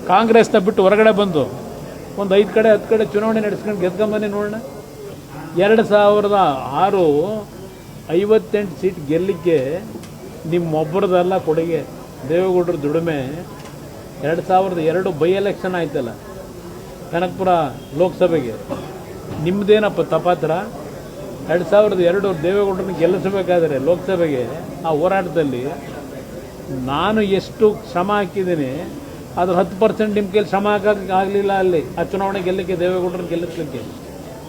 ಕಾಂಗ್ರೆಸ್ನ ಬಿಟ್ಟು ಹೊರಗಡೆ ಬಂದು ಒಂದು 5 ಕಡೆ 10 ಕಡೆ ಚುನಾವಣೆ ನಡೆಸ್ಕೊಂಡು ಗೆದ್ಕೊಂಬನ್ನಿ ನೋಡೋಣ. 2006 58 ಸೀಟ್ ಗೆಲ್ಲಲಿಕ್ಕೆ ನಿಮ್ಮೊಬ್ಬರದಲ್ಲ ಕೊಡುಗೆ, ದೇವೇಗೌಡರ ದುಡಿಮೆ. 2002 ಬೈ ಎಲೆಕ್ಷನ್ ಆಯ್ತಲ್ಲ ಕನಕಪುರ ಲೋಕಸಭೆಗೆ, ನಿಮ್ಮದೇನಪ್ಪ ತಪಾತ್ರ? 2002 ದೇವೇಗೌಡರನ್ನ ಗೆಲ್ಲಿಸಬೇಕಾದ್ರೆ ಲೋಕಸಭೆಗೆ ಆ ಹೋರಾಟದಲ್ಲಿ ನಾನು ಎಷ್ಟು ಶ್ರಮ ಹಾಕಿದ್ದೀನಿ, ಅದ್ರ 10% ನಿಮ್ಮ ಕೈಲಿ ಶ್ರಮ ಹಾಕೋಕ್ಕಾಗಲಿಲ್ಲ. ಅಲ್ಲಿ ಆ ಚುನಾವಣೆ ಗೆಲ್ಲಕ್ಕೆ, ದೇವೇಗೌಡರನ್ನ ಗೆಲ್ಲಿಸ್ಲಿಕ್ಕೆ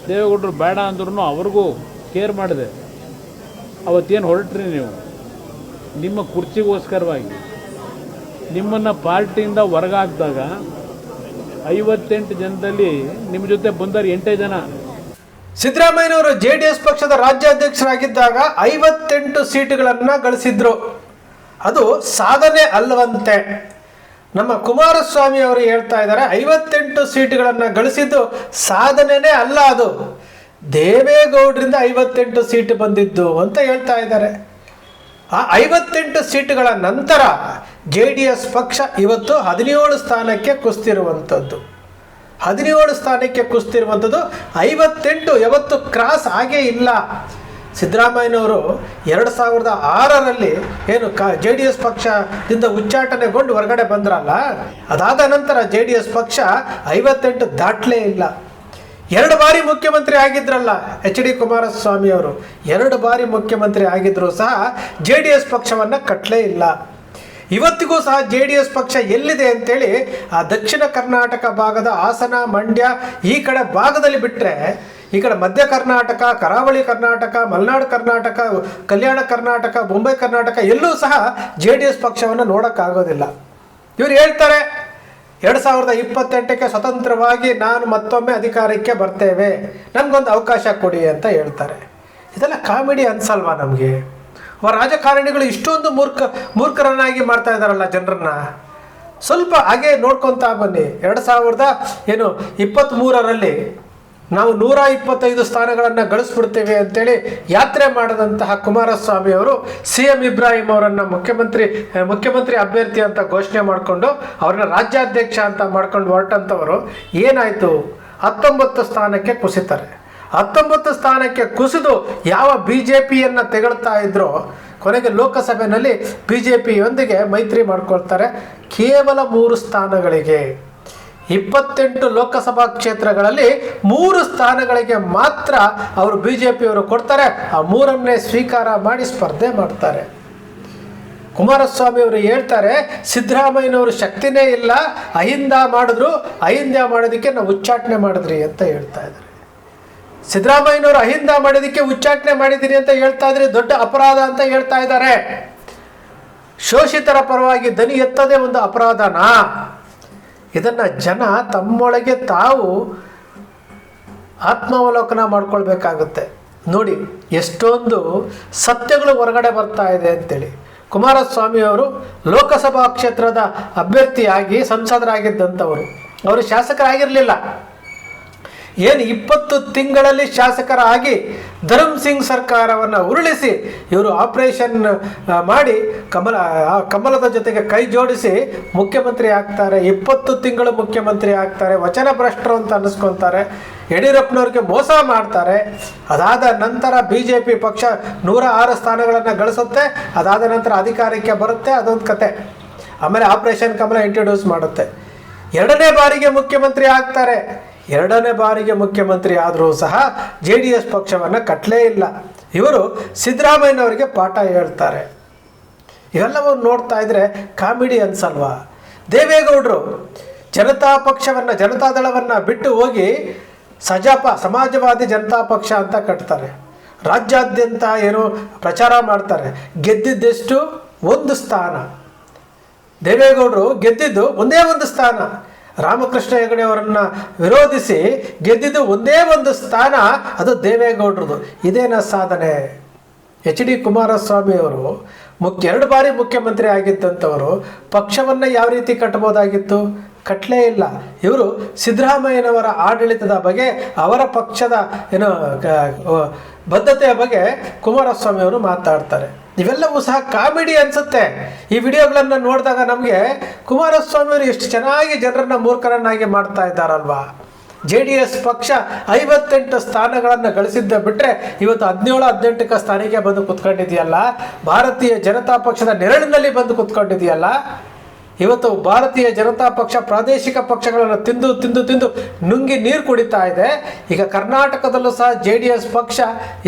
ದೇವೇಗೌಡರು ಬೇಡ ಅಂದ್ರೂ ಅವ್ರಿಗೂ ಕೇರ್ ಮಾಡಿದೆ. ಅವತ್ತೇನು ಹೊರಟ್ರಿ ನೀವು? ನಿಮ್ಮ ಕುರ್ಚಿಗೋಸ್ಕರವಾಗಿ ನಿಮ್ಮನ್ನು ಪಾರ್ಟಿಯಿಂದ ಹೊರಗಾಕಿದಾಗ 58 ಜನದಲ್ಲಿ ನಿಮ್ಮ ಜೊತೆ ಬಂದವರು 8 ಜನ. ಸಿದ್ದರಾಮಯ್ಯನವರು JDS ಪಕ್ಷದ ರಾಜ್ಯಾಧ್ಯಕ್ಷರಾಗಿದ್ದಾಗ 58 ಸೀಟುಗಳನ್ನು ಗಳಿಸಿದ್ರು. ಅದು ಸಾಧನೆ ಅಲ್ಲವಂತೆ. ನಮ್ಮ ಕುಮಾರಸ್ವಾಮಿ ಅವರು ಹೇಳ್ತಾ ಇದ್ದಾರೆ 58 ಸೀಟುಗಳನ್ನು ಗಳಿಸಿದ್ದು ಸಾಧನೆನೇ ಅಲ್ಲ, ಅದು ದೇವೇಗೌಡರಿಂದ 58 ಸೀಟು ಬಂದಿದ್ದು ಅಂತ ಹೇಳ್ತಾ ಇದ್ದಾರೆ. ಆ 58 ಸೀಟುಗಳ ನಂತರ JDS ಪಕ್ಷ ಇವತ್ತು 17 ಸ್ಥಾನಕ್ಕೆ ಕುಸಿತಿರುವಂಥದ್ದು. 17 ಸ್ಥಾನಕ್ಕೆ ಕುಸಿತಿರುವಂಥದ್ದು. 58 ಯಾವತ್ತು ಕ್ರಾಸ್ ಆಗೇ ಇಲ್ಲ. ಸಿದ್ದರಾಮಯ್ಯನವರು 2006ರಲ್ಲಿ ಏನು JDS ಪಕ್ಷದಿಂದ ಉಚ್ಚಾಟನೆಗೊಂಡು ಹೊರಗಡೆ ಬಂದ್ರಲ್ಲ, ಅದಾದ ನಂತರ JDS ಪಕ್ಷ 58 ದಾಟಲೇ ಇಲ್ಲ. 2 ಬಾರಿ ಮುಖ್ಯಮಂತ್ರಿ ಆಗಿದ್ರಲ್ಲ HD ಕುಮಾರಸ್ವಾಮಿ ಅವರು, 2 ಬಾರಿ ಮುಖ್ಯಮಂತ್ರಿ ಆಗಿದ್ರೂ ಸಹ JDS ಪಕ್ಷವನ್ನು ಕಟ್ಟಲೇ ಇಲ್ಲ. ಇವತ್ತಿಗೂ ಸಹ JDS ಪಕ್ಷ ಎಲ್ಲಿದೆ ಅಂತೇಳಿ ಆ ದಕ್ಷಿಣ ಕರ್ನಾಟಕ ಭಾಗದ ಹಾಸನ, ಮಂಡ್ಯ ಈ ಕಡೆ ಭಾಗದಲ್ಲಿ ಬಿಟ್ಟರೆ, ಈ ಕಡೆ ಮಧ್ಯ ಕರ್ನಾಟಕ, ಕರಾವಳಿ ಕರ್ನಾಟಕ, ಮಲೆನಾಡು ಕರ್ನಾಟಕ, ಕಲ್ಯಾಣ ಕರ್ನಾಟಕ, ಮುಂಬೈ ಕರ್ನಾಟಕ ಎಲ್ಲೂ ಸಹ JDS ಪಕ್ಷವನ್ನು ನೋಡೋಕ್ಕಾಗೋದಿಲ್ಲ. ಇವರು ಹೇಳ್ತಾರೆ 2028ಕ್ಕೆ ಸ್ವತಂತ್ರವಾಗಿ ನಾನು ಮತ್ತೊಮ್ಮೆ ಅಧಿಕಾರಕ್ಕೆ ಬರ್ತೇವೆ, ನಮಗೊಂದು ಅವಕಾಶ ಕೊಡಿ ಅಂತ ಹೇಳ್ತಾರೆ. ಇದೆಲ್ಲ ಕಾಮಿಡಿ ಅನ್ಸಲ್ವಾ ನಮಗೆ? ರಾಜಕಾರಣಿಗಳು ಇಷ್ಟೊಂದು ಮೂರ್ಖರನ್ನಾಗಿ ಮಾಡ್ತಾ ಇದ್ದಾರಲ್ಲ ಜನರನ್ನ. ಸ್ವಲ್ಪ ಹಾಗೆ ನೋಡ್ಕೊತಾ ಬನ್ನಿ. 2023ರಲ್ಲಿ ನಾವು 125 ಸ್ಥಾನಗಳನ್ನು ಗಳಿಸ್ಬಿಡ್ತೇವೆ ಅಂತೇಳಿ ಯಾತ್ರೆ ಮಾಡಿದಂತಹ ಕುಮಾರಸ್ವಾಮಿ ಅವರು CM ಇಬ್ರಾಹಿಂ ಅವರನ್ನು ಮುಖ್ಯಮಂತ್ರಿ ಅಭ್ಯರ್ಥಿ ಅಂತ ಘೋಷಣೆ ಮಾಡಿಕೊಂಡು ಅವ್ರನ್ನ ರಾಜ್ಯಾಧ್ಯಕ್ಷ ಅಂತ ಮಾಡ್ಕೊಂಡು ಹೊರಟಂಥವರು ಏನಾಯಿತು? 19 ಸ್ಥಾನಕ್ಕೆ ಕುಸಿತಾರೆ. 19 ಸ್ಥಾನಕ್ಕೆ ಕುಸಿದು ಯಾವ BJPಯನ್ನು ತೆಗಳ್ತಾ ಇದ್ರೋ ಕೊನೆಗೆ ಲೋಕಸಭೆಯಲ್ಲಿ BJPಯೊಂದಿಗೆ ಮೈತ್ರಿ ಮಾಡ್ಕೊಳ್ತಾರೆ. ಕೇವಲ 3 ಸ್ಥಾನಗಳಿಗೆ, 28 ಲೋಕಸಭಾ ಕ್ಷೇತ್ರಗಳಲ್ಲಿ 3 ಸ್ಥಾನಗಳಿಗೆ ಮಾತ್ರ ಅವರು BJPಯವರು ಕೊಡ್ತಾರೆ. ಆ 3ಅನ್ನೇ ಸ್ವೀಕಾರ ಮಾಡಿ ಸ್ಪರ್ಧೆ ಮಾಡ್ತಾರೆ. ಕುಮಾರಸ್ವಾಮಿ ಅವರು ಹೇಳ್ತಾರೆ ಸಿದ್ದರಾಮಯ್ಯನವರು ಶಕ್ತಿನೇ ಇಲ್ಲ, ಅಹಿಂದ ಮಾಡಿದ್ರು, ಅಹಿಂದ ಮಾಡೋದಕ್ಕೆ ನಾವು ಉಚ್ಚಾಟನೆ ಮಾಡಿದ್ರಿ ಅಂತ ಹೇಳ್ತಾ ಇದ್ದಾರೆ. ಸಿದ್ದರಾಮಯ್ಯನವರು ಅಹಿಂದ ಮಾಡೋದಕ್ಕೆ ಉಚ್ಚಾಟನೆ ಮಾಡಿದ್ದೀನಿ ಅಂತ ಹೇಳ್ತಾ ಇದ್ರೆ ದೊಡ್ಡ ಅಪರಾಧ ಅಂತ ಹೇಳ್ತಾ ಇದ್ದಾರೆ. ಶೋಷಿತರ ಪರವಾಗಿ ದನಿ ಎತ್ತದೇ ಒಂದು ಅಪರಾಧನಾ? ಇದನ್ನು ಜನ ತಮ್ಮೊಳಗೆ ತಾವು ಆತ್ಮಾವಲೋಕನ ಮಾಡ್ಕೊಳ್ಬೇಕಾಗುತ್ತೆ. ನೋಡಿ ಎಷ್ಟೊಂದು ಸತ್ಯಗಳು ಹೊರಗಡೆ ಬರ್ತಾ ಇದೆ ಅಂತೇಳಿ. ಕುಮಾರಸ್ವಾಮಿ ಅವರು ಲೋಕಸಭಾ ಕ್ಷೇತ್ರದ ಅಭ್ಯರ್ಥಿಯಾಗಿ ಸಂಸದರಾಗಿದ್ದಂಥವರು, ಅವರು ಶಾಸಕರಾಗಿರಲಿಲ್ಲ. ಏನು 20 ತಿಂಗಳಲ್ಲಿ ಶಾಸಕರಾಗಿ ಧರ್ಮ್ ಸಿಂಗ್ ಸರ್ಕಾರವನ್ನು ಉರುಳಿಸಿ ಇವರು ಆಪರೇಷನ್ ಮಾಡಿ ಕಮಲದ ಜೊತೆಗೆ ಕೈ ಜೋಡಿಸಿ ಮುಖ್ಯಮಂತ್ರಿ ಆಗ್ತಾರೆ. 20 ತಿಂಗಳು ಮುಖ್ಯಮಂತ್ರಿ ಆಗ್ತಾರೆ. ವಚನ ಭ್ರಷ್ಟರು ಅಂತ ಅನ್ನಿಸ್ಕೊತಾರೆ. ಯಡಿಯೂರಪ್ಪನವ್ರಿಗೆ ಮೋಸ ಮಾಡ್ತಾರೆ. ಅದಾದ ನಂತರ BJP ಪಕ್ಷ 106 ಸ್ಥಾನಗಳನ್ನು ಗಳಿಸುತ್ತೆ. ಅದಾದ ನಂತರ ಅಧಿಕಾರಕ್ಕೆ ಬರುತ್ತೆ, ಅದೊಂದು ಕತೆ. ಆಮೇಲೆ ಆಪರೇಷನ್ ಕಮಲ ಇಂಟ್ರೊಡ್ಯೂಸ್ ಮಾಡುತ್ತೆ. 2ನೇ ಬಾರಿಗೆ ಮುಖ್ಯಮಂತ್ರಿ ಆಗ್ತಾರೆ. 2ನೇ ಬಾರಿಗೆ ಮುಖ್ಯಮಂತ್ರಿ ಆದರೂ ಸಹ JDS ಪಕ್ಷವನ್ನು ಕಟ್ಟಲೇ ಇಲ್ಲ. ಇವರು ಸಿದ್ದರಾಮಯ್ಯನವರಿಗೆ ಪಾಠ ಹೇಳ್ತಾರೆ. ಇವೆಲ್ಲವನ್ನು ನೋಡ್ತಾ ಇದ್ರೆ ಕಾಮಿಡಿ ಅನ್ಸಲ್ವಾ? ದೇವೇಗೌಡರು ಜನತಾದಳವನ್ನು ಬಿಟ್ಟು ಹೋಗಿ ಸಮಾಜವಾದಿ ಜನತಾ ಪಕ್ಷ ಅಂತ ಕಟ್ತಾರೆ. ರಾಜ್ಯಾದ್ಯಂತ ಏನು ಪ್ರಚಾರ ಮಾಡ್ತಾರೆ. ಗೆದ್ದಿದ್ದೆಷ್ಟು? 1 ಸ್ಥಾನ. ದೇವೇಗೌಡರು ಗೆದ್ದಿದ್ದು ಒಂದೇ 1 ಸ್ಥಾನ. ರಾಮಕೃಷ್ಣ ಹೆಗಡೆ ಅವರನ್ನು ವಿರೋಧಿಸಿ ಗೆದ್ದಿದ್ದು ಒಂದೇ 1 ಸ್ಥಾನ, ಅದು ದೇವೇಗೌಡರದು. ಇದೇನ ಸಾಧನೆ? HD ಕುಮಾರಸ್ವಾಮಿ ಅವರು 2 ಬಾರಿ ಮುಖ್ಯಮಂತ್ರಿ ಆಗಿದ್ದಂಥವರು ಪಕ್ಷವನ್ನು ಯಾವ ರೀತಿ ಕಟ್ಟಬಹುದಾಗಿತ್ತು? ಕಟ್ಟಲೇ ಇಲ್ಲ. ಇವರು ಸಿದ್ದರಾಮಯ್ಯನವರ ಆಡಳಿತದ ಬಗ್ಗೆ, ಅವರ ಪಕ್ಷದ ಬದ್ಧತೆಯ ಬಗ್ಗೆ ಕುಮಾರಸ್ವಾಮಿ ಅವರು ಮಾತಾಡ್ತಾರೆ. ಇವೆಲ್ಲವೂ ಸಹ ಕಾಮಿಡಿ ಅನಿಸುತ್ತೆ. ಈ ವಿಡಿಯೋಗಳನ್ನು ನೋಡಿದಾಗ ನಮಗೆ ಕುಮಾರಸ್ವಾಮಿ ಅವರು ಎಷ್ಟು ಚೆನ್ನಾಗಿ ಜನರನ್ನ ಮೂರ್ಖರನ್ನಾಗಿ ಮಾಡ್ತಾ ಇದ್ದಾರಲ್ವಾ. JDS ಪಕ್ಷ 58 ಸ್ಥಾನಗಳನ್ನು ಗಳಿಸಿದ್ದ ಬಿಟ್ಟರೆ ಇವತ್ತು 17-18 ಸ್ಥಾನಕ್ಕೆ ಬಂದು ಕುತ್ಕೊಂಡಿದೆಯಲ್ಲ. ಭಾರತೀಯ ಜನತಾ ಪಕ್ಷದ ನೆರಳಿನಲ್ಲಿ ಬಂದು ಕುತ್ಕೊಂಡಿದೆಯಲ್ಲ. ಇವತ್ತು ಭಾರತೀಯ ಜನತಾ ಪಕ್ಷ ಪ್ರಾದೇಶಿಕ ಪಕ್ಷಗಳನ್ನು ತಿಂದು ತಿಂದು ತಿಂದು ನುಂಗಿ ನೀರು ಕುಡಿತಾ ಇದೆ. ಈಗ ಕರ್ನಾಟಕದಲ್ಲೂ ಸಹ JDS ಪಕ್ಷ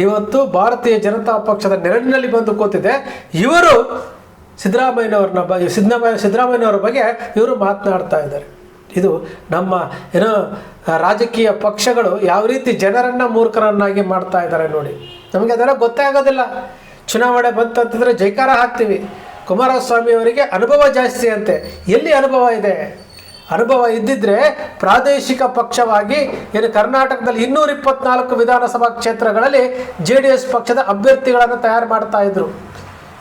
ಇವತ್ತು ಭಾರತೀಯ ಜನತಾ ಪಕ್ಷದ ನೆರಳಿನಲ್ಲಿ ಬಂದು ಕೂತಿದೆ. ಇವರು ಸಿದ್ದರಾಮಯ್ಯನವ್ರ ಬಗ್ಗೆ ಇವರು ಮಾತನಾಡ್ತಾ ಇದ್ದಾರೆ. ಇದು ನಮ್ಮ ರಾಜಕೀಯ ಪಕ್ಷಗಳು ಯಾವ ರೀತಿ ಜನರನ್ನು ಮೂರ್ಖರನ್ನಾಗಿ ಮಾಡ್ತಾ ಇದ್ದಾರೆ ನೋಡಿ. ನಮಗೆ ಅದೆಲ್ಲ ಗೊತ್ತೇ ಆಗೋದಿಲ್ಲ. ಚುನಾವಣೆ ಬಂತಂತಂದರೆ ಜೈಕಾರ ಹಾಕ್ತೀವಿ. ಕುಮಾರಸ್ವಾಮಿ ಅವರಿಗೆ ಅನುಭವ ಜಾಸ್ತಿ ಅಂತೆ. ಎಲ್ಲಿ ಅನುಭವ ಇದೆ? ಅನುಭವ ಇದ್ದಿದ್ರೆ ಪ್ರಾದೇಶಿಕ ಪಕ್ಷವಾಗಿ ಕರ್ನಾಟಕದಲ್ಲಿ 224 ವಿಧಾನಸಭಾ ಕ್ಷೇತ್ರಗಳಲ್ಲಿ JDS ಪಕ್ಷದ ಅಭ್ಯರ್ಥಿಗಳನ್ನು ತಯಾರು ಮಾಡ್ತಾ ಇದ್ರು.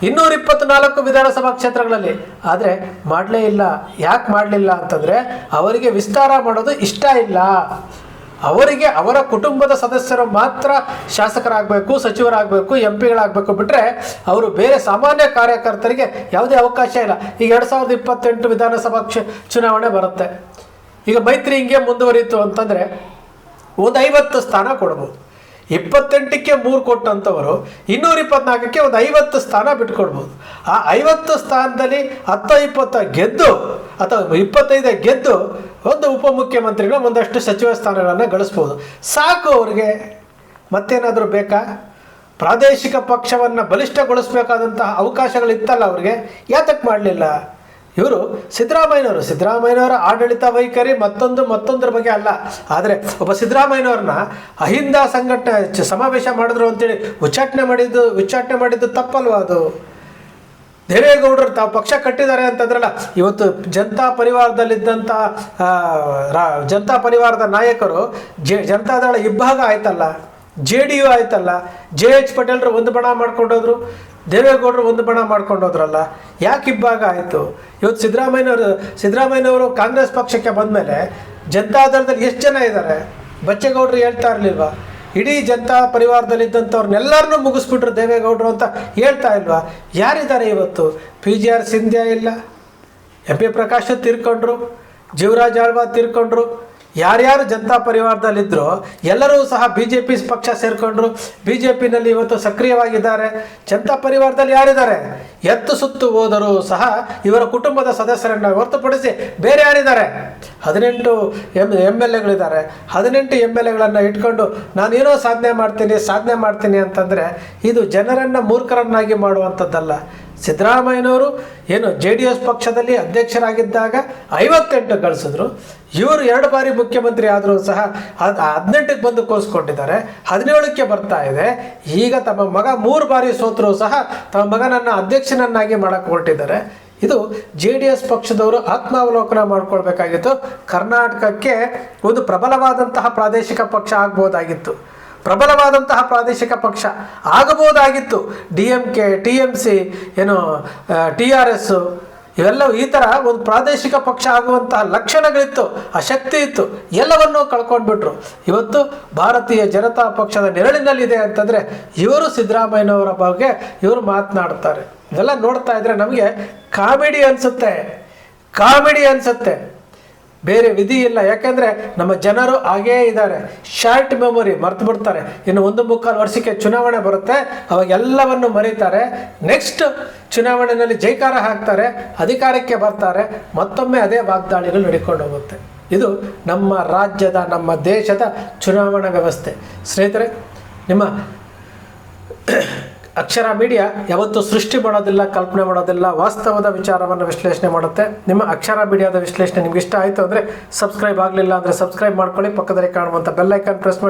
224 ವಿಧಾನಸಭಾ ಕ್ಷೇತ್ರಗಳಲ್ಲಿ. ಆದರೆ ಮಾಡಲೇ ಇಲ್ಲ. ಯಾಕೆ ಮಾಡಲಿಲ್ಲ ಅಂತಂದರೆ ಅವರಿಗೆ ವಿಸ್ತಾರ ಮಾಡೋದು ಇಷ್ಟ ಇಲ್ಲ. ಅವರಿಗೆ ಅವರ ಕುಟುಂಬದ ಸದಸ್ಯರು ಮಾತ್ರ ಶಾಸಕರಾಗಬೇಕು, ಸಚಿವರಾಗಬೇಕು, MP ಗಳಾಗಬೇಕು. ಬಿಟ್ಟರೆ ಅವರು ಬೇರೆ ಸಾಮಾನ್ಯ ಕಾರ್ಯಕರ್ತರಿಗೆ ಯಾವುದೇ ಅವಕಾಶ ಇಲ್ಲ. ಈಗ 2028 ವಿಧಾನಸಭಾ ಚುನಾವಣೆ ಬರುತ್ತೆ. ಈಗ ಮೈತ್ರಿ ಹಿಂಗೆ ಮುಂದುವರಿಯಿತು ಅಂತಂದರೆ ಒಂದು 50 ಸ್ಥಾನ ಕೊಡ್ಬೋದು. 28ಕ್ಕೆ 3 ಕೊಟ್ಟಂಥವರು 224ಕ್ಕೆ ಒಂದು 50 ಸ್ಥಾನ ಬಿಟ್ಕೊಡ್ಬೋದು. ಆ 50 ಸ್ಥಾನದಲ್ಲಿ 10-20 ಗೆದ್ದು ಅಥವಾ 25 ಗೆದ್ದು ಒಂದು ಉಪಮುಖ್ಯಮಂತ್ರಿಗಳ ಒಂದಷ್ಟು ಸಚಿವ ಸ್ಥಾನಗಳನ್ನು ಗಳಿಸ್ಬೋದು. ಸಾಕು ಅವ್ರಿಗೆ. ಮತ್ತೇನಾದರೂ ಬೇಕಾ? ಪ್ರಾದೇಶಿಕ ಪಕ್ಷವನ್ನು ಬಲಿಷ್ಠಗೊಳಿಸಬೇಕಾದಂತಹ ಅವಕಾಶಗಳಿತ್ತಲ್ಲ ಅವ್ರಿಗೆ, ಯಾತಕ್ಕೆ ಮಾಡಲಿಲ್ಲ? ಇವರು ಸಿದ್ದರಾಮಯ್ಯನವರ ಆಡಳಿತ ವೈಖರಿ ಮತ್ತೊಂದರ ಬಗ್ಗೆ ಅಲ್ಲ. ಆದರೆ ಒಬ್ಬ ಸಿದ್ದರಾಮಯ್ಯನವ್ರನ್ನ ಅಹಿಂದ ಸಂಘಟನೆ ಸಮಾವೇಶ ಮಾಡಿದ್ರು ಅಂತೇಳಿ ಉಚ್ಚಾಟನೆ ಮಾಡಿದ್ದು ತಪ್ಪಲ್ವ ಅದು? ದೇವೇಗೌಡರು ತಾವು ಪಕ್ಷ ಕಟ್ಟಿದ್ದಾರೆ ಅಂತಂದ್ರಲ್ಲ. ಇವತ್ತು ಜನತಾ ಪರಿವಾರದ ನಾಯಕರು ಜನತಾದಳ ಇಬ್ಬಾಗ ಆಯ್ತಲ್ಲ, JDU ಆಯ್ತಲ್ಲ, JH ಪಟೇಲ್ರು ಒಂದು ಬಣ ಮಾಡ್ಕೊಂಡೋದ್ರು, ದೇವೇಗೌಡರು ಒಂದು ಬಣ ಮಾಡ್ಕೊಂಡೋದ್ರಲ್ಲ. ಯಾಕೆ ಇಬ್ಬಾಗ ಆಯಿತು? ಇವತ್ತು ಸಿದ್ದರಾಮಯ್ಯನವರು ಕಾಂಗ್ರೆಸ್ ಪಕ್ಷಕ್ಕೆ ಬಂದಮೇಲೆ ಜನತಾದಳದಲ್ಲಿ ಎಷ್ಟು ಜನ ಇದ್ದಾರೆ? ಬಚ್ಚೇಗೌಡರು ಹೇಳ್ತಾ ಇರಲಿಲ್ವಾ? ಇಡೀ ಜನತಾ ಪರಿವಾರದಲ್ಲಿದ್ದಂಥವ್ರನ್ನೆಲ್ಲರನ್ನೂ ಮುಗಿಸ್ಬಿಟ್ರು ದೇವೇಗೌಡರು ಅಂತ ಹೇಳ್ತಾ ಇಲ್ವಾ? ಯಾರಿದ್ದಾರೆ ಇವತ್ತು? PGR ಸಿಂಧ್ಯಾ ಇಲ್ಲ, MP ಪ್ರಕಾಶ್ ತೀರ್ಕೊಂಡ್ರು, ಜೀವರಾಜ್ ಆಳ್ವ ತೀರ್ಕೊಂಡ್ರು. ಯಾರ್ಯಾರು ಜನತಾ ಪರಿವಾರದಲ್ಲಿದ್ದರು ಎಲ್ಲರೂ ಸಹ BJP ಪಕ್ಷ ಸೇರಿಕೊಂಡ್ರು. BJPನಲ್ಲಿ ಇವತ್ತು ಸಕ್ರಿಯವಾಗಿದ್ದಾರೆ. ಜನತಾ ಪರಿವಾರದಲ್ಲಿ ಯಾರಿದ್ದಾರೆ? ಎತ್ತು ಸುತ್ತು ಹೋದರೂ ಸಹ ಇವರ ಕುಟುಂಬದ ಸದಸ್ಯರನ್ನು ಹೊರತುಪಡಿಸಿ ಬೇರೆ ಯಾರಿದ್ದಾರೆ? 18 MLAಗಳಿದ್ದಾರೆ. 18 MLAಗಳನ್ನು ಇಟ್ಕೊಂಡು ನಾನೇನೋ ಸಾಧನೆ ಮಾಡ್ತೀನಿ ಅಂತಂದರೆ ಇದು ಜನರನ್ನು ಮೂರ್ಖರನ್ನಾಗಿ ಮಾಡುವಂಥದ್ದಲ್ಲ. ಸಿದ್ದರಾಮಯ್ಯನವರು JDS ಪಕ್ಷದಲ್ಲಿ ಅಧ್ಯಕ್ಷರಾಗಿದ್ದಾಗ 58 ಗಳಿಸಿದ್ರು. ಇವರು 2 ಬಾರಿ ಮುಖ್ಯಮಂತ್ರಿ ಆದರೂ ಸಹ 18ಕ್ಕೆ ಬಂದು ಕೋರಿಸ್ಕೊಂಡಿದ್ದಾರೆ. 17ಕ್ಕೆ ಬರ್ತಾ ಇದೆ. ಈಗ ತಮ್ಮ ಮಗ 3 ಬಾರಿ ಸೋತರೂ ಸಹ ತಮ್ಮ ಮಗನನ್ನು ಅಧ್ಯಕ್ಷನನ್ನಾಗಿ ಮಾಡಕ್ಕೆ ಹೊರಟಿದ್ದಾರೆ. ಇದು JDS ಪಕ್ಷದವರು ಆತ್ಮಾವಲೋಕನ ಮಾಡ್ಕೊಳ್ಬೇಕಾಗಿತ್ತು. ಕರ್ನಾಟಕಕ್ಕೆ ಒಂದು ಪ್ರಬಲವಾದಂತಹ ಪ್ರಾದೇಶಿಕ ಪಕ್ಷ ಆಗ್ಬೋದಾಗಿತ್ತು. ಪ್ರಬಲವಾದಂತಹ ಪ್ರಾದೇಶಿಕ ಪಕ್ಷ ಆಗಬಹುದಾಗಿತ್ತು. DMK, TMC, TRS ಇವೆಲ್ಲವೂ ಈ ಥರ ಒಂದು ಪ್ರಾದೇಶಿಕ ಪಕ್ಷ ಆಗುವಂತಹ ಲಕ್ಷಣಗಳಿತ್ತು, ಆ ಶಕ್ತಿ ಇತ್ತು. ಎಲ್ಲವನ್ನೂ ಕಳ್ಕೊಂಡ್ಬಿಟ್ರು. ಇವತ್ತು ಭಾರತೀಯ ಜನತಾ ಪಕ್ಷದ ನೆರಳಿನಲ್ಲಿದೆ ಅಂತಂದರೆ ಇವರು ಸಿದ್ದರಾಮಯ್ಯನವರ ಬಗ್ಗೆ ಇವರು ಮಾತನಾಡ್ತಾರೆ. ಇವೆಲ್ಲ ನೋಡ್ತಾ ಇದ್ರೆ ನಮಗೆ ಕಾಮಿಡಿ ಅನಿಸುತ್ತೆ. ಬೇರೆ ವಿಧಿ ಇಲ್ಲ. ಯಾಕೆಂದರೆ ನಮ್ಮ ಜನರು ಹಾಗೇ ಇದ್ದಾರೆ. ಶಾರ್ಟ್ ಮೆಮೊರಿ, ಮರ್ತು ಬಿಡ್ತಾರೆ. ಇನ್ನು 1.25 ವರ್ಷಕ್ಕೆ ಚುನಾವಣೆ ಬರುತ್ತೆ, ಅವಾಗ ಎಲ್ಲವನ್ನು ಮರೀತಾರೆ. ನೆಕ್ಸ್ಟ್ ಚುನಾವಣೆಯಲ್ಲಿ ಜೈಕಾರ ಹಾಕ್ತಾರೆ, ಅಧಿಕಾರಕ್ಕೆ ಬರ್ತಾರೆ, ಮತ್ತೊಮ್ಮೆ ಅದೇ ವಾಗ್ದಾಳಿಗಳು ನಡ್ಕೊಂಡು ಹೋಗುತ್ತೆ. ಇದು ನಮ್ಮ ರಾಜ್ಯದ, ನಮ್ಮ ದೇಶದ ಚುನಾವಣಾ ವ್ಯವಸ್ಥೆ. ಸ್ನೇಹಿತರೆ, ನಿಮ್ಮ ಅಕ್ಷರ ಮೀಡಿಯಾ ಯಾವತ್ತೂ ಸೃಷ್ಟಿ ಮಾಡೋದಿಲ್ಲ, ಕಲ್ಪನೆ ಮಾಡೋದಿಲ್ಲ, ವಾಸ್ತವದ ವಿಚಾರವನ್ನು ವಿಶ್ಲೇಷಣೆ ಮಾಡುತ್ತೆ. ನಿಮ್ಮ ಅಕ್ಷರ ಮೀಡಿಯಾದ ವಿಶ್ಲೇಷಣೆ ನಿಮ್ಗೆ ಇಷ್ಟ ಆಯಿತು ಅಂದರೆ ಸಬ್ಸ್ಕ್ರೈಬ್ ಆಗಲಿಲ್ಲ ಅಂದರೆ ಸಬ್ಸ್ಕ್ರೈಬ್ ಮಾಡ್ಕೊಳ್ಳಿ. ಪಕ್ಕದಲ್ಲಿ ಕಾಣುವಂಥ ಬೆಲ್ ಐಕಾನ್ ಪ್ರೆಸ್ ಮಾಡಿ.